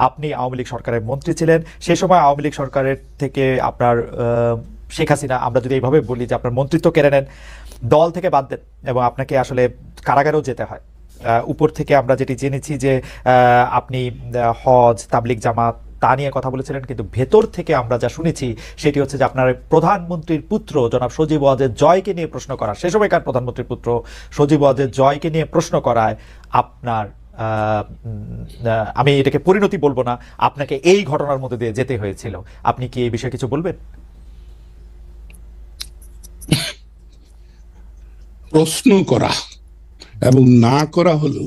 আপনি আওয়ামী লীগ সরকারের মন্ত্রী ছিলেন, সে সময় আওয়ামী লীগ সরকারের থেকে আপনার শেখ হাসিনা, আমরা যদি এইভাবে বলি যে আপনার মন্ত্রিত্ব কেড়ে নেন, দল থেকে বাদ দেন এবং আপনাকে আসলে কারাগারেও যেতে হয়। উপর থেকে আমরা যেটি জেনেছি যে আপনি হজ, তাবলিগ জামাত তা নিয়ে কথা বলেছিলেন, কিন্তু ভেতর থেকে আমরা যা শুনেছি সেটি হচ্ছে যে আপনার প্রধানমন্ত্রীর পুত্র জনাব সজীব ওয়াজেদ জয়কে নিয়ে প্রশ্ন করা, সে সময়কার প্রধানমন্ত্রীর পুত্র সজীব ওয়াজেদ জয়কে নিয়ে প্রশ্ন করায় আপনার আমি এটাকে পরিণতি বলবো না, আপনাকে এই ঘটনার মধ্যে দিয়ে যেতে হয়েছিল। আপনি কি এই বিষয়ে কিছু বলবেন? প্রশ্ন করা এবং না করা হলো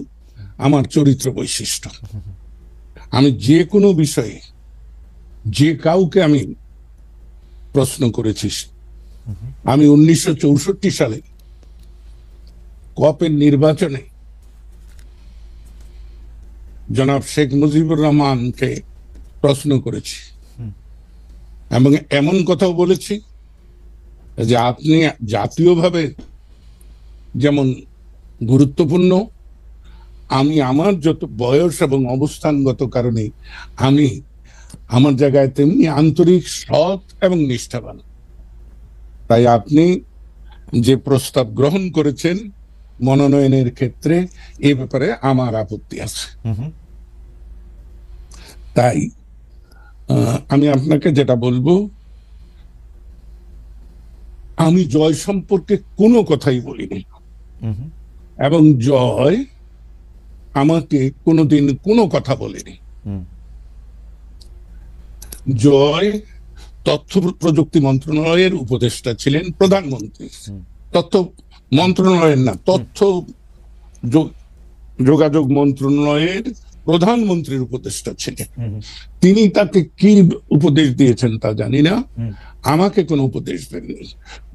আমার চরিত্র বৈশিষ্ট্য। আমি যে কোনো বিষয়ে যে কাউকে আমি প্রশ্ন করেছি। আমি 1964 সালে কপের নির্বাচনে জনাব শেখ মুজিবুর রহমানকে প্রশ্ন করেছি এবং এমন কথাও বলেছি যে আপনি জাতীয়ভাবে যেমন গুরুত্বপূর্ণ, আমি আমার যত বয়স এবং অবস্থানগত কারণে আমি আমার জায়গায় তেমনি আন্তরিক, সৎ এবং নিষ্ঠাবান। তাই আপনি যে প্রস্তাব গ্রহণ করেছেন মনোনয়নের ক্ষেত্রে, এ ব্যাপারে আমার আপত্তি আছে। তাই আমি আপনাকে যেটা বলবো, আমি জয় সম্পর্কে কোনো কথাই বলিনি এবং জয় আমাকে কোনোদিন কোনো কথা বলেনি। জয় তথ্য প্রযুক্তি মন্ত্রণালয়ের উপদেষ্টা ছিলেন, প্রধানমন্ত্রী, তথ্য মন্ত্রণালয়ের না, তথ্য যোগাযোগ মন্ত্রণালয়ের প্রধানমন্ত্রীর উপদেষ্টা ছিলেন। তিনি তাকে কি উপদেশ দিয়েছেন তা জানি না, আমাকে কোনো উপদেশ দেননি।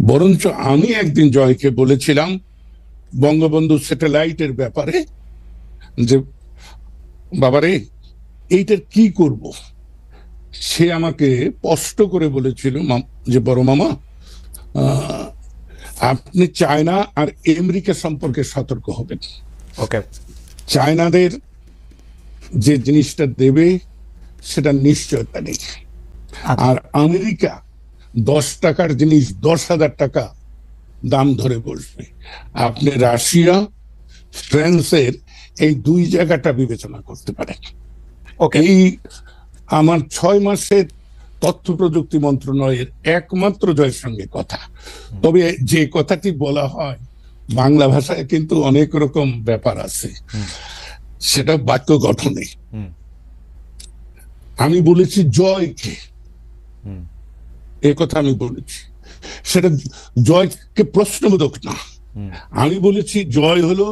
বরঞ্চ আমি একদিন জয়কে বলেছিলাম বঙ্গবন্ধু স্যাটেলাইটের ব্যাপারে যে বাবারে এইটার কি করব। সে আমাকে স্পষ্ট করে বলেছিল যে বড় মামা, আপনি চায়না আর আমেরিকা সম্পর্কে সতর্ক হবেন। চায়নাদের যে জিনিসটা দেবে সেটা নিশ্চয়তা নেই, আর আমেরিকা 10 টাকার জিনিস 10,000 টাকা দাম ধরে বসবে। আপনি রাশিয়া, ফ্রান্সের এই দুই জায়গাটা বিবেচনা করতে পারেন। এই আমার 6 মাসের তথ্য প্রযুক্তি মন্ত্রণালয়ের একমাত্র জয়ের সঙ্গে কথা। তবে যে কথাটি বলা হয় বাংলা ভাষায় কিন্তু অনেক রকম ব্যাপার আছে, সেটা বাক্য গঠনে। আমি বলেছি জয়কে, এ কথা আমি বলেছি, সেটা জয়কে প্রশ্নবোধক না। আমি বলেছি জয় হলো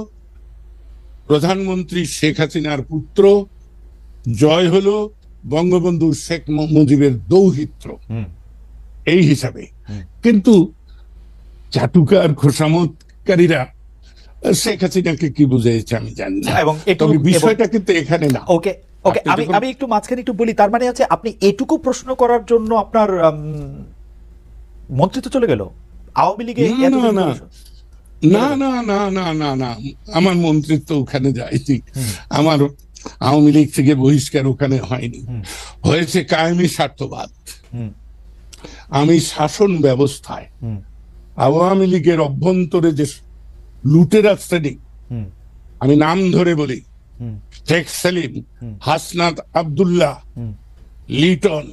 প্রধানমন্ত্রী শেখ হাসিনার পুত্র, জয় হলো বঙ্গবন্ধু শেখ মুজিবের দৌহিত্র, এই হিসাবে। কিন্তু চাটুকার খোসামতকারীরা শেখ হাসিনাকে কি বুঝাইছে আমি জানি না, এবং বিষয়টা কিন্তু এখানে না। ওকে, আমি একটু মাঝখানে একটু বলি। তার মানে আছে আপনি এটুকু প্রশ্ন করার জন্য আপনার মন্ত্রিত্ব চলে গেল আওয়ামী লীগে? না না না না না না, আমার মন্ত্রিত্ব ওখানে যায়নি। আমার আওয়ামী লীগ থেকে বহিষ্কার ওখানে হয়নি, হয়েছে কায়েমি স্বার্থবাদ। আমি শাসন ব্যবস্থায় আওয়ামী লীগের অভ্যন্তরে যে লুটেরা শ্রেণী, আমি নাম ধরে বলি, শেখ সেলিম, হাসনাত আব্দুল্লাহ, লিটন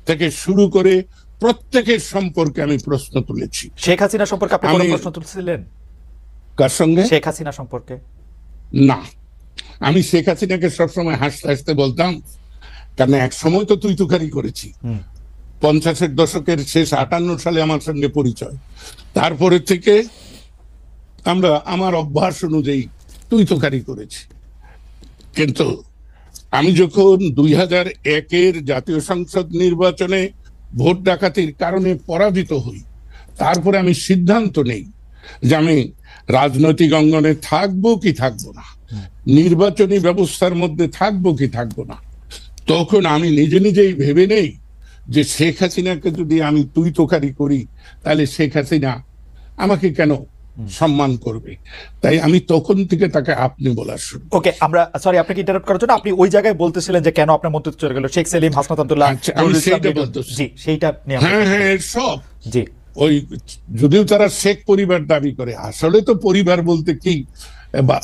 থেকে শুরু করে প্রত্যেকের সম্পর্কে আমি প্রশ্ন তুলেছি। শেখ হাসিনা সম্পর্কে আপনি কোনো প্রশ্ন তুলছিলেন? কার সঙ্গে? শেখ হাসিনা সম্পর্কে না, আমি শেখ হাসিনাকে সবসময় হাসতে হাসতে বলতাম, কারণ এক সময় তো তুই তুকারি করেছি। 50-এর দশকের শেষ 58 সালে আমার সঙ্গে পরিচয়, তারপরে থেকে আমরা আমার অভ্যাস অনুযায়ী তুই তুকারি করেছি। কিন্তু আমি যখন 2001-এর জাতীয় সংসদ নির্বাচনে ভোট ডাকাতির কারণে পরাজিত হই, তারপরে আমি সিদ্ধান্ত নেই যে আমি রাজনৈতিক অঙ্গনে থাকবো কি থাকবো না, নির্বাচনী ব্যবস্থার মধ্যে থাকবো কি থাকবো না। তখন আমি নিজে নিজেই ভেবে নেই যে শেখ হাসিনাকে যদি আমি তুই তোকারি করি, তাহলে শেখ হাসিনা আমাকে কেন সম্মান করবে। তাই আমি তখন থেকে তাকে আপনি বলা শুরু। ওকে, আমরা সরি আপনাকে ইন্টারাপ্ট করার জন্য, আপনি ওই জায়গায় বলতেছিলেন যে কেন আপনার মন্তব্য চলে গেল শেখ সেলিম, হাসনাত আব্দুল্লাহ, আচ্ছা, আমি নুরুল ইসলাম সেইটা লিটন। বলতেছি। জি, সেইটা নিয়ে হ্যাঁ হ্যাঁ, সব জি ওই, যদিও তারা শেখ পরিবার দাবি করে, আসলে তো পরিবার বলতে কি, বা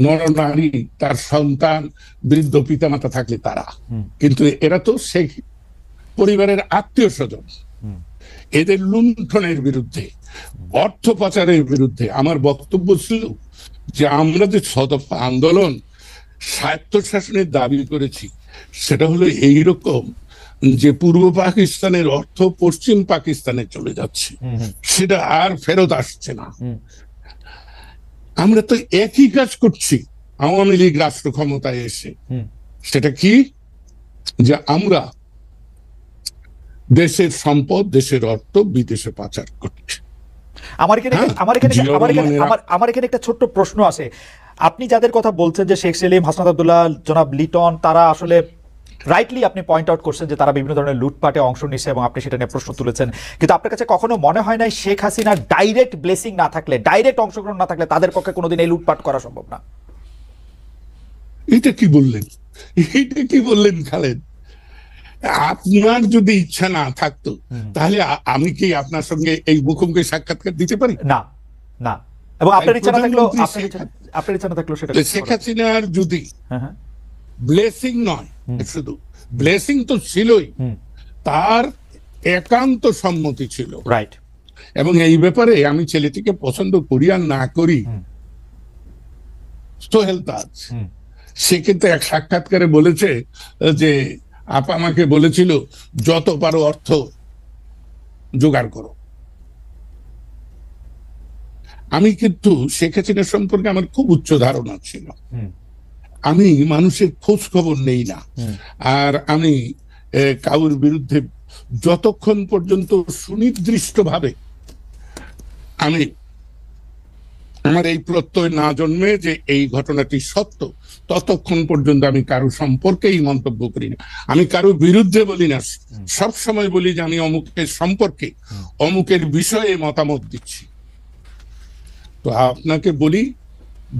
নরনারী, তার সন্তান, বৃদ্ধ পিতামাতা থাকলে তারা, কিন্তু এরা তো শেখ পরিবারের আত্মীয় স্বজন। এদের লুণ্ঠনের বিরুদ্ধে, অর্থ পাচারের বিরুদ্ধে আমার বক্তব্য ছিল যে আমরা যে শতফা আন্দোলন স্বায়ত্তশাসনের দাবি করেছি, সেটা হলো এইরকম যে পূর্ব পাকিস্তানের অর্থ পশ্চিম পাকিস্তানে চলে যাচ্ছে, সেটা আর ফেরত আসছে না। আমরা তো একই কাজ করছি আওয়ামী লীগ রাষ্ট্র ক্ষমতায় এসে। সেটা কি, যে আমরা দেশের সম্পদ, দেশের অর্থ বিদেশে পাচার করছি। আমার এখানে একটা ছোট্ট প্রশ্ন আছে। আপনি যাদের কথা বলছেন যে শেখ সেলিম, হাসনাত আব্দুল্লাহ, জনাব লিটন, তারা আসলে রাইটলি আপনি পয়েন্ট আউট করছেন যে তারা বিভিন্ন ধরনের লুটপাটে অংশ নিচ্ছে এবং আপনি সেটা নিয়ে প্রশ্ন তুলেছেন, কিন্তু আপনার কাছে কখনো মনে হয় নাই শেখ হাসিনার ডাইরেক্ট ব্লেসিং না থাকলে, ডাইরেক্ট অংশগ্রহণ না থাকলে তাদের পক্ষে কোনোদিন এই লুটপাট করা সম্ভব না? এটা কি বললেন, এটা কি বললেন খালেদ? আপনার যদি ইচ্ছা না থাকতো তাহলে আমি কি আপনার সঙ্গে এই মুখোমুখি সাক্ষাৎকার দিতে পারি? না না, এবং আপনার ইচ্ছা না থাকলেও, আপনার ইচ্ছা না থাকলেও সেটা শেখ হাসিনার যদি ব্লেসিং নয়, শুধু ব্লেসিং তো ছিলই, তার একান্ত সম্মতি ছিল। রাইট। এবং এই ব্যাপারে আমি ছেলেটিকে পছন্দ করি আর না করি, সোহেল তাজ, সে কিন্তু এক সাক্ষাৎকারে বলেছে যে আপা আমাকে বলেছিল যত পারো অর্থ জোগাড় করো। আমি কিন্তু শেখ হাসিনা সম্পর্কে আমার খুব উচ্চ ধারণা ছিল। আমি মানুষের খোঁজ খবর নেই না, আর আমি কারোর বিরুদ্ধে যতক্ষণ পর্যন্ত সুনির্দিষ্টভাবে আমি আমার এই প্রত্যয় না জন্মে যে এই ঘটনাটি সত্য, ততক্ষণ পর্যন্ত আমি কারো সম্পর্কেই মন্তব্য করি না। আমি কারো বিরুদ্ধে বলি না, সব সময় বলি যে আমি অমুকের সম্পর্কে, অমুকের বিষয়ে মতামত দিচ্ছি। তো আপনাকে বলি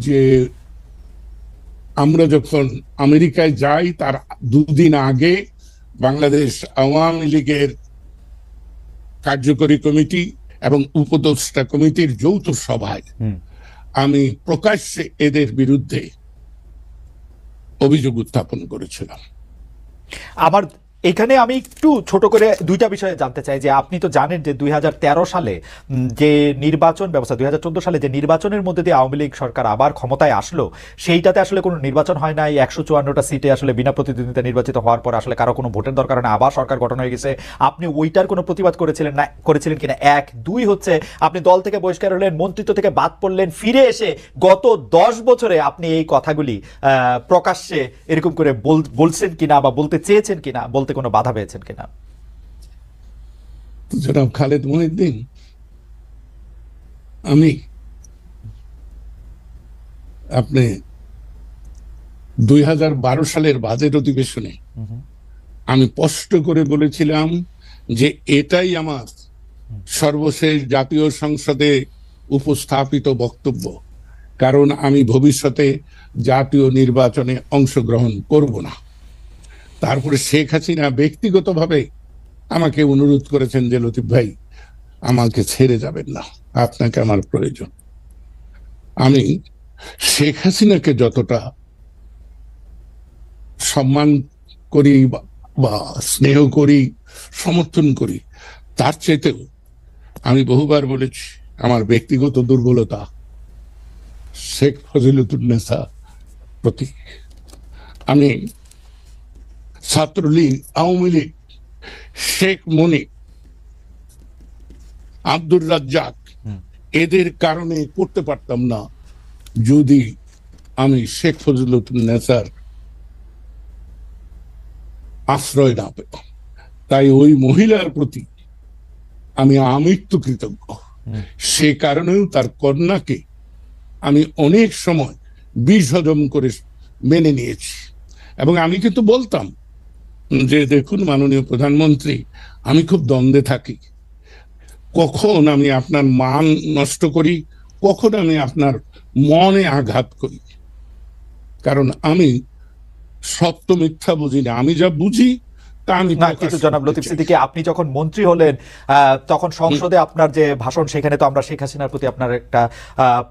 যে আমরা যখন আমেরিকায় যাই তার দুদিন আগে বাংলাদেশ আওয়ামী লীগের কার্যকরী কমিটি এবং উপদেষ্টা কমিটির যৌথ সভায় আমি প্রকাশ্যে এদের বিরুদ্ধে অভিযোগ উত্থাপন করেছিলাম। আমার এখানে আমি একটু ছোট করে দুইটা বিষয়ে জানতে চাই যে আপনি তো জানেন যে 2013 সালে যে নির্বাচন ব্যবস্থা, 2014 সালে যে নির্বাচনের মধ্যে দিয়ে আওয়ামী লীগ সরকার আবার ক্ষমতায় আসলো, সেইটাতে আসলে কোনো নির্বাচন হয় নাই। 154টা সিটে আসলে বিনা প্রতিদ্বন্দ্বিতা নির্বাচিত হওয়ার পর আসলে কারো কোনো ভোটের দরকার হয় না, আবার সরকার গঠন হয়ে গেছে। আপনি ওইটার কোনো প্রতিবাদ করেছিলেন কিনা? এক। দুই হচ্ছে আপনি দল থেকে বহিষ্কার হলেন, মন্ত্রিত্ব থেকে বাদ পড়লেন, ফিরে এসে গত 10 বছরে আপনি এই কথাগুলি প্রকাশ্যে এরকম করে বলছেন কিনা বা বলতে চেয়েছেন কিনা, বলতে কোনো বাধা পেয়েছেন কিনা? জনাব খালেদ মহিউদ্দিন, আমি আপনি 2012 সালের বাজেট অধিবেশনে আমি স্পষ্ট করে বলেছিলাম যে এটাই আমার সর্বশেষ জাতীয় সংসদে উপস্থাপিত বক্তব্য, কারণ আমি ভবিষ্যতে জাতীয় নির্বাচনে অংশগ্রহণ করব না। তারপরে শেখ হাসিনা ব্যক্তিগতভাবে আমাকে অনুরোধ করেছেন যে লতিফ ভাই আমাকে ছেড়ে যাবেন না, আপনাকে আমার প্রয়োজন। আমি শেখ হাসিনাকে যতটা সম্মান করি বা স্নেহ করি, সমর্থন করি, তার চাইতেও আমি বহুবার বলেছি আমার ব্যক্তিগত দুর্বলতা শেখ ফজিলতুন্নেসা প্রতি। আমি ছাত্রলীগ, আওয়ামী লীগ, শেখ মনি, আব্দুর রাজ্জাক, এদের কারণে করতে পারতাম না যদি আমি শেখ ফজিলতুন্নেসার আশ্রয় না পেতাম। তাই ওই মহিলার প্রতি আমি আমৃত্যু কৃতজ্ঞ। সে কারণেও তার কন্যাকে আমি অনেক সময় বিষ হজম করে মেনে নিয়েছি। এবং আমি কিন্তু বলতাম যে দেখুন মাননীয় প্রধানমন্ত্রী, আমি খুব দ্বন্দ্বে থাকি, কখন আমি আপনার মান নষ্ট করি, কখন আমি আপনার মনে আঘাত করি। কারণ আমি সত্য মিথ্যা বুঝি না, আমি যা বুঝি তা আমি না, প্রকাশ কিন্তু জনাব করতে লতিফ চাই। সিদ্দিকী, আপনি যখন মন্ত্রী হলেন তখন সংসদে আপনার যে ভাষণ, সেখানে তো আমরা শেখ হাসিনার প্রতি আপনার একটা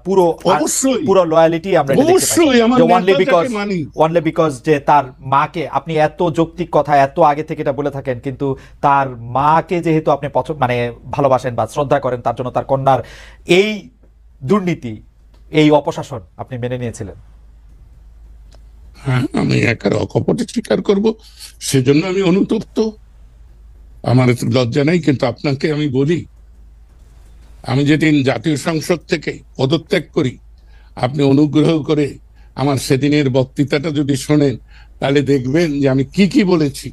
পুরো অবশ্যই পুরো লয়ালিটি আমরা এটা দেখতে পাচ্ছি। অবশ্যই আমার যে নেতাটাকে মানি। অনলি বিকজ যে তার মাকে আপনি এত যৌক্তিক কথা এত আগে থেকে এটা বলে থাকেন, কিন্তু তার মাকে যেহেতু আপনি মানে ভালোবাসেন বা শ্রদ্ধা করেন, তার জন্য তার কন্যার এই দুর্নীতি, এই অপশাসন আপনি মেনে নিয়েছিলেন। হ্যাঁ, আমি একার অকপটে স্বীকার করব, সেজন্য আমি অনুতপ্ত, আমার এত লজ্জা নেই। কিন্তু আপনাকে আমি বলি, আমি যেদিন জাতীয় সংসদ থেকে পদত্যাগ করি, আপনি অনুগ্রহ করে আমার সেদিনের বক্তৃতাটা যদি শোনেন, তাহলে দেখবেন যে আমি কি কি বলেছি।